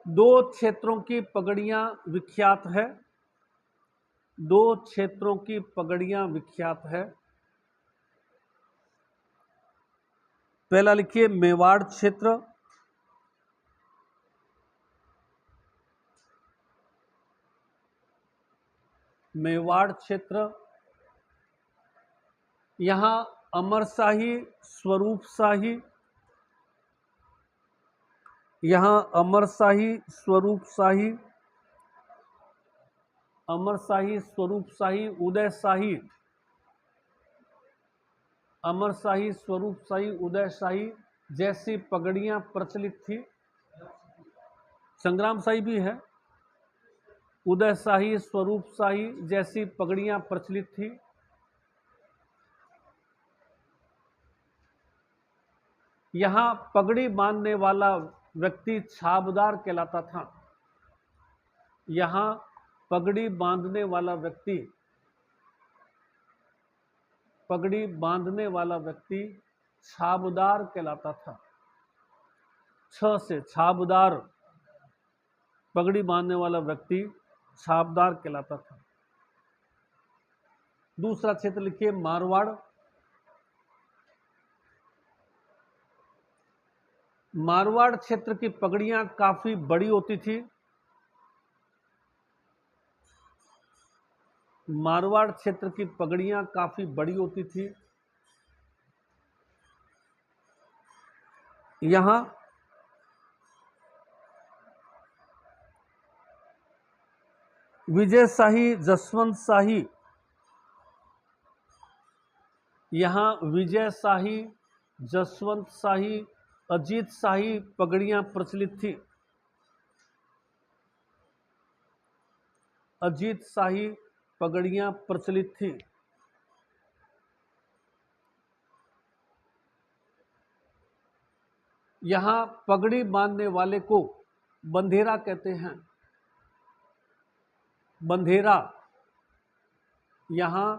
दो क्षेत्रों की पगड़ियाँ विख्यात है। दो क्षेत्रों की पगड़ियाँ विख्यात है। पहला लिखिए मेवाड़ क्षेत्र। मेवाड़ क्षेत्र, यहाँ अमरशाही, स्वरूपशाही, यहाँ अमरशाही, स्वरूपशाही, अमरशाही, स्वरूपशाही, उदयशाही, अमरशाही, स्वरूपशाही, उदयशाही जैसी पगड़ियाँ प्रचलित थी। संग्रामशाही भी है। उदयशाही, स्वरूपशाही जैसी पगड़ियाँ प्रचलित थी। यहाँ पगड़ी बांधने वाला व्यक्ति छाबदार कहलाता था। यहाँ पगड़ी बांधने वाला व्यक्ति, पगड़ी बांधने वाला व्यक्ति छाबदार कहलाता था। छ से छाबदार, पगड़ी बांधने वाला व्यक्ति छाबदार कहलाता था। दूसरा क्षेत्र लिखिए मारवाड़। मारवाड़ क्षेत्र की पगड़ियां काफी बड़ी होती थी। मारवाड़ क्षेत्र की पगड़ियां काफी बड़ी होती थी। यहां विजय शाही, जसवंत शाही, यहां विजय शाही, जसवंत शाही, अजीत शाही पगड़ियां प्रचलित थी। अजीत शाही पगड़ियां प्रचलित थी। यहां पगड़ी बांधने वाले को बंधेरा कहते हैं। बंधेरा, यहां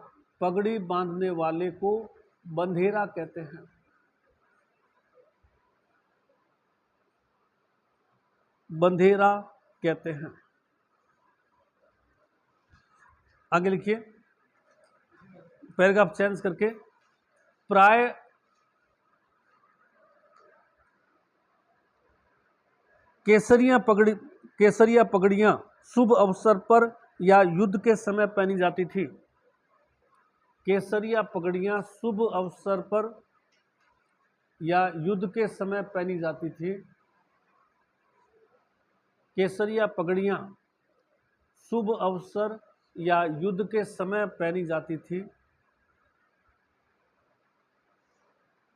पगड़ी बांधने वाले को बंधेरा कहते हैं। बंधेरा कहते हैं। आगे लिखिए पैराग्राफ चेंज करके। प्राय केसरिया पगड़ियां शुभ अवसर पर या युद्ध के समय पहनी जाती थी। केसरिया पगड़ियां शुभ अवसर पर या युद्ध के समय पहनी जाती थी। केसरिया पगड़ियां शुभ अवसर या युद्ध के समय पहनी जाती थी।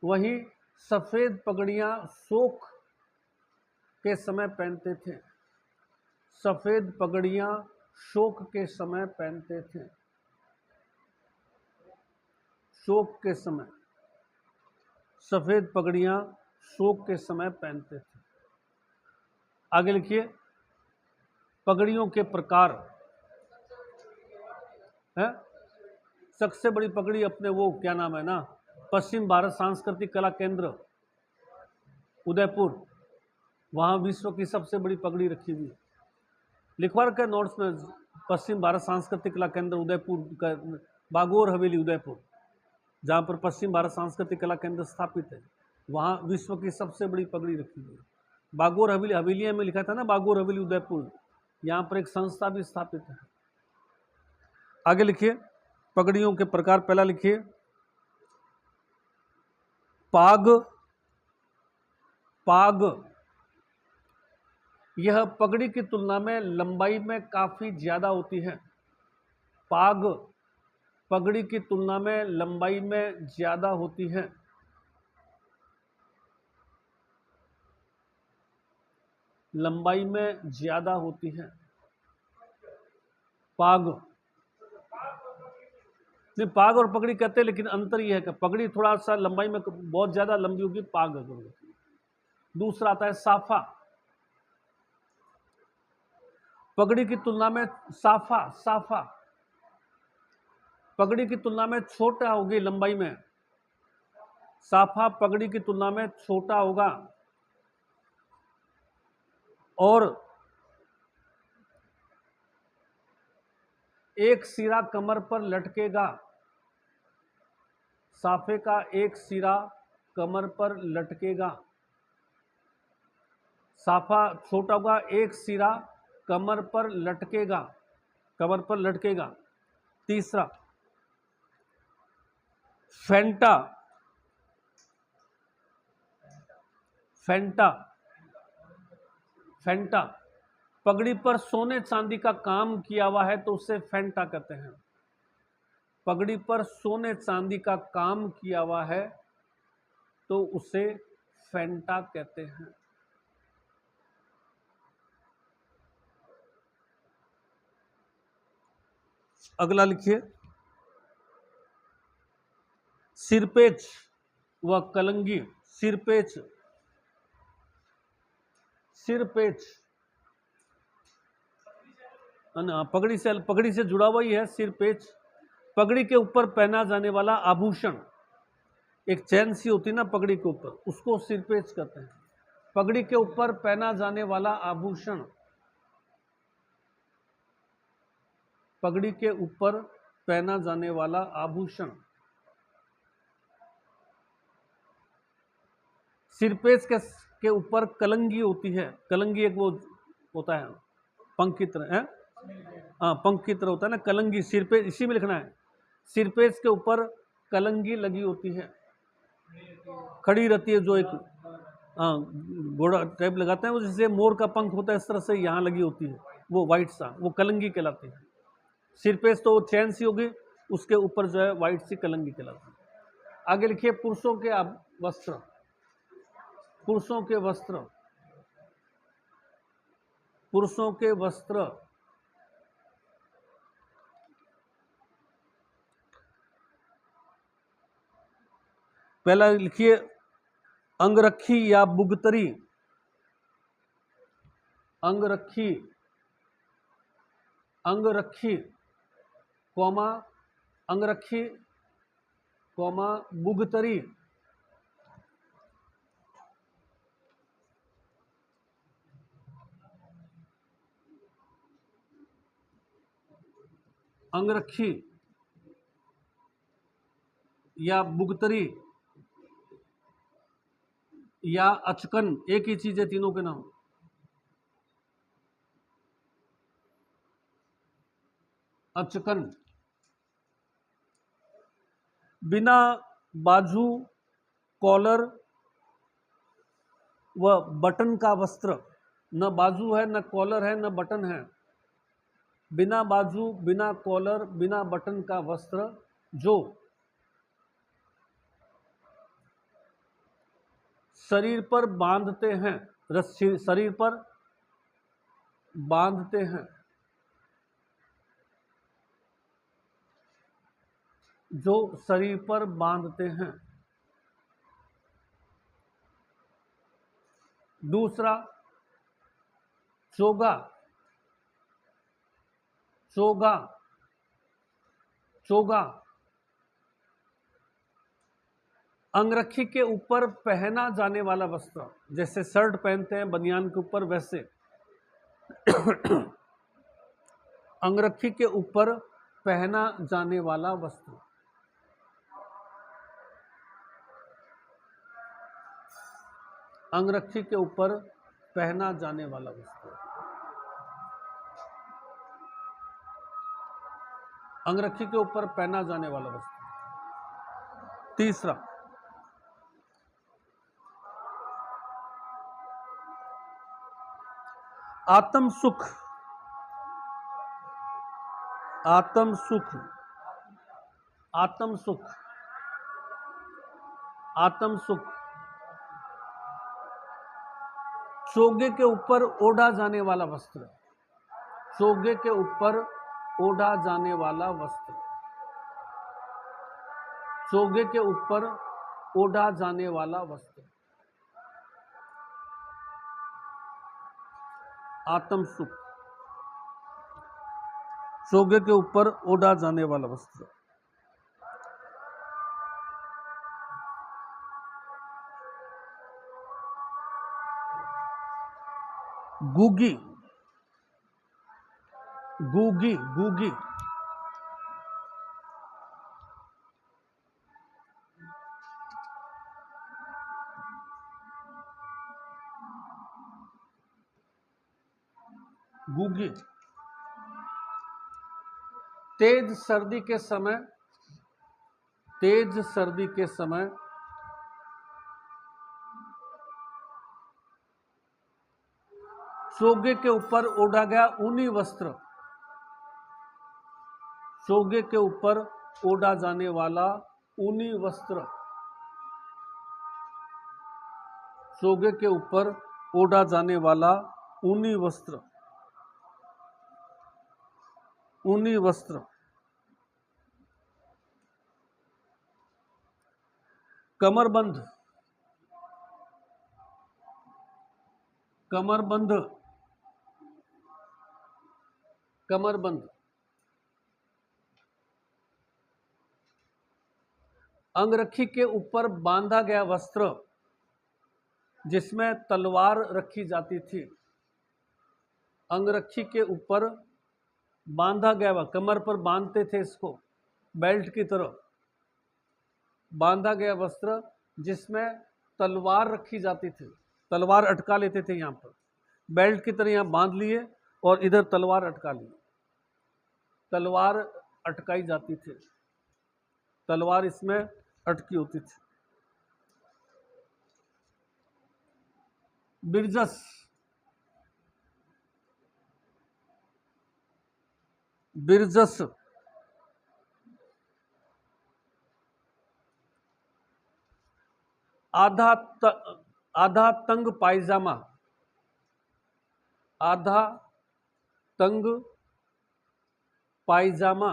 वहीं सफेद पगड़ियां शोक के समय पहनते थे। सफेद पगड़ियां शोक के समय पहनते थे। शोक के समय सफेद पगड़ियां शोक के समय पहनते थे। आगे लिखिए पगड़ियों के प्रकार है। सबसे बड़ी पगड़ी अपने वो क्या नाम है ना, पश्चिम भारत सांस्कृतिक कला केंद्र उदयपुर, वहाँ विश्व की सबसे बड़ी पगड़ी रखी हुई है। लिखवा रखा है नोट्स में, पश्चिम भारत सांस्कृतिक कला केंद्र उदयपुर का, बागोर हवेली उदयपुर, जहाँ पर पश्चिम भारत सांस्कृतिक कला केंद्र स्थापित है, वहाँ विश्व की सबसे बड़ी पगड़ी रखी हुई है। बागोर हवेली, हवेलिया में लिखा था ना बागोर हवेली उदयपुर, यहाँ पर एक संस्था भी स्थापित है। आगे लिखिए पगड़ियों के प्रकार। पहला लिखिए पाग। पाग यह पगड़ी की तुलना में लंबाई में काफी ज्यादा होती है। पाग पगड़ी की तुलना में लंबाई में ज्यादा होती है। लंबाई में ज्यादा होती है। पाग, नहीं पाग और पगड़ी कहते हैं, लेकिन अंतर यह है कि पगड़ी थोड़ा सा लंबाई में बहुत ज्यादा लंबी होगी, पाग। दूसरा आता है साफा। पगड़ी की तुलना में साफा, साफा पगड़ी की तुलना में छोटा होगी लंबाई में। साफा पगड़ी की तुलना में छोटा होगा और एक सिरा कमर पर लटकेगा। साफे का एक सिरा कमर पर लटकेगा। साफा छोटा होगा, एक सिरा कमर पर लटकेगा, कमर पर लटकेगा। तीसरा फेंटा, फेंटा, फेंटा पगड़ी पर सोने चांदी का काम किया हुआ है तो उसे फेंटा कहते हैं। पगड़ी पर सोने चांदी का काम किया हुआ है तो उसे फेंटा कहते हैं। अगला लिखिए, सिरपेच व कलंगी। सिरपेच, सिरपेच पगड़ी से जुड़ा हुआ ही है सिरपेच। पगड़ी के ऊपर पहना जाने वाला आभूषण, एक चैन सी होती है ना पगड़ी के ऊपर, उसको सिरपेच कहते हैं। पगड़ी के ऊपर पहना जाने वाला आभूषण, पगड़ी के ऊपर पहना जाने वाला आभूषण। सिरपेच के ऊपर कलंगी होती है। कलंगी एक वो होता है पंख की तरह है, हाँ पंख की तरह होता है ना कलंगी। सिरपेच इसी में लिखना है। सिरपेच के ऊपर कलंगी लगी होती है, खड़ी रहती है, जो एक घोड़ा टाइप लगाते हैं वो, जैसे मोर का पंख होता है इस तरह से यहाँ लगी होती है, वो वाइट सा, वो कलंगी कहलाती है। सिरपेच तो चैन सी होगी, उसके ऊपर जो है वाइट सी कलंगी कहलाती है। आगे लिखिए, पुरुषों के वस्त्र। पुरुषों के वस्त्र, पुरुषों के वस्त्र। पहला लिखिए, अंगरखी या बुगतरी। अंगरखी, अंगरखी कौमा अंगरखी कौमा बुगतरी। अंगरखी या बुगतरी या अचकन, एक ही चीज है तीनों के नाम। अचकन, बिना बाजू, कॉलर व बटन का वस्त्र। न बाजू है, न कॉलर है, न बटन है। बिना बाजू, बिना कॉलर, बिना बटन का वस्त्र जो शरीर पर बांधते हैं। रस्सी शरीर पर बांधते हैं, जो शरीर पर बांधते हैं। दूसरा चोगा, चोगा, चोगा अंगरखी के ऊपर पहना जाने वाला वस्त्र, जैसे शर्ट पहनते हैं बनियान के ऊपर, वैसे अंगरखी के ऊपर पहना जाने वाला वस्त्र। अंगरखी के ऊपर पहना जाने वाला वस्त्र। अंगरखी के ऊपर पहना जाने वाला वस्त्र। तीसरा आत्म सुख, आत्म सुख, आत्म सुख, आत्म सुख सोगे के ऊपर ओढ़ा जाने वाला वस्त्र, सोगे के ऊपर ओढ़ा जाने वाला वस्त्र, सोगे के ऊपर ओढ़ा जाने वाला वस्त्र, आत्म सुख, सोगे के ऊपर ओढ़ा जाने वाला वस्त्र। गूगी, गूगी, गूगी, गूगी, तेज सर्दी के समय, तेज सर्दी के समय सोगे के ऊपर ओढ़ा गया ऊनी वस्त्र, सोगे के ऊपर ओढ़ा जाने वाला ऊनी वस्त्र, सोगे के ऊपर ओढ़ा जाने वाला ऊनी वस्त्र, ऊनी वस्त्र। कमरबंद, कमरबंद, कमरबंद। अंगरखी के ऊपर बांधा गया वस्त्र जिसमें तलवार रखी जाती थी, अंगरखी के ऊपर बांधा गया हुआ, कमर पर बांधते थे इसको बेल्ट की तरह, बांधा गया वस्त्र जिसमें तलवार रखी जाती थी, तलवार अटका लेते थे यहाँ पर, बेल्ट की तरह यहाँ बांध लिए और इधर तलवार अटका ली, तलवार अटकाई जाती थी, तलवार इसमें अटकी होती थी। बिरजस, बिरजस, आधा तंग पायजामा, आधा तंग पायजामा,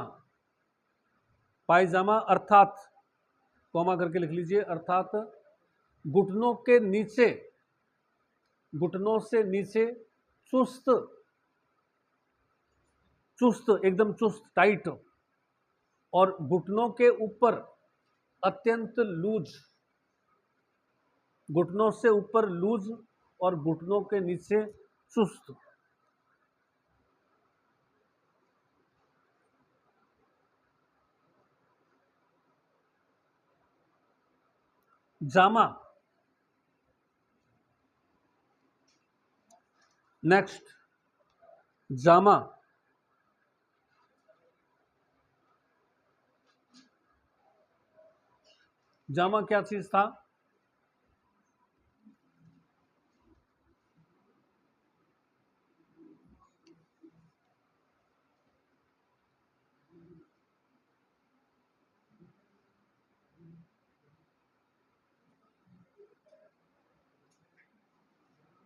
पायजामा अर्थात कॉमा करके लिख लीजिए, अर्थात घुटनों के नीचे, घुटनों से नीचे चुस्त, चुस्त एकदम चुस्त टाइट, और घुटनों के ऊपर अत्यंत लूज, घुटनों से ऊपर लूज और घुटनों के नीचे चुस्त। जामा, नेक्स्ट जामा, जामा क्या चीज था?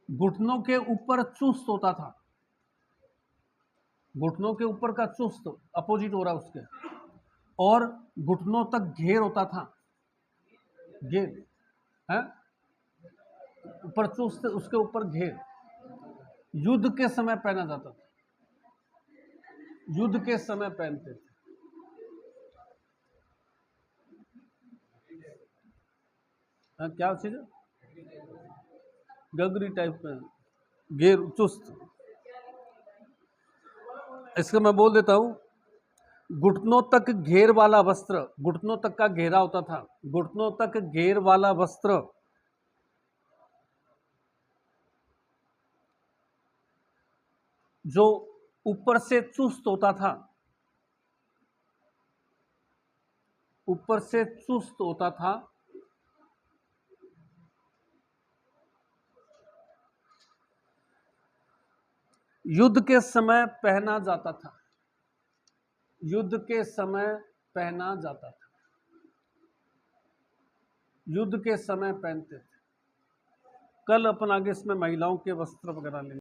घुटनों के ऊपर चुस्त होता था, घुटनों के ऊपर का चुस्त अपोजिट हो रहा उसके, और घुटनों तक घेर होता था, घेर है ऊपर चुस्त, उसके ऊपर घेर, युद्ध के समय पहना जाता था, युद्ध के समय पहनते थे। हाँ क्या चीज, गगरी टाइप में घेर चुस्त, इसका मैं बोल देता हूं, घुटनों तक घेर वाला वस्त्र, घुटनों तक का घेरा होता था, घुटनों तक घेर वाला वस्त्र, जो ऊपर से चुस्त होता था, ऊपर से चुस्त होता था, युद्ध के समय पहना जाता था, युद्ध के समय पहना जाता था, युद्ध के समय पहनते थे। कल अपन आगे इसमें महिलाओं के वस्त्र वगैरह लेंगे।